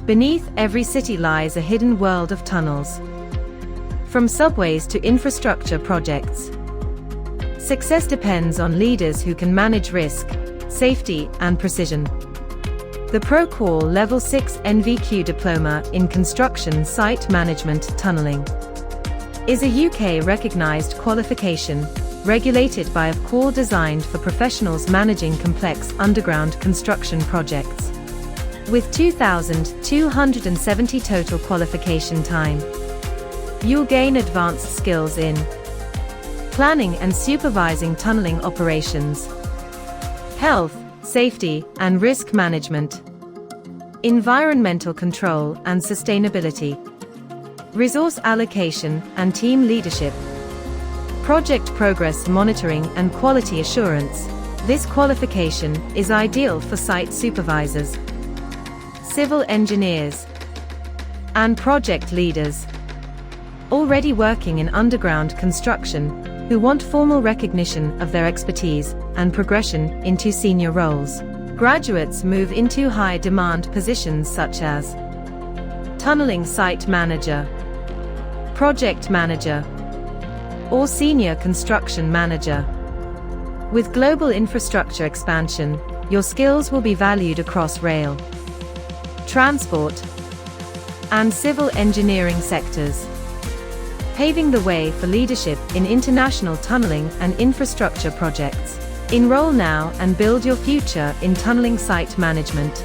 Beneath every city lies a hidden world of tunnels. From subways to infrastructure projects, success depends on leaders who can manage risk, safety, and precision. The ProQual Level 6 NVQ Diploma in Construction Site Management Tunneling is a UK-recognised qualification, regulated by ProQual, designed for professionals managing complex underground construction projects. With 2,270 total qualification time, you'll gain advanced skills in planning and supervising tunneling operations, health, safety, and risk management, environmental control and sustainability, resource allocation and team leadership, project progress monitoring and quality assurance. This qualification is ideal for site supervisors, civil engineers, and project leaders already working in underground construction who want formal recognition of their expertise and progression into senior roles. Graduates move into high-demand positions such as tunneling site manager, project manager, or senior construction manager. With global infrastructure expansion, your skills will be valued across rail, transport, and civil engineering sectors, paving the way for leadership in international tunneling and infrastructure projects. Enroll now and build your future in tunneling site management.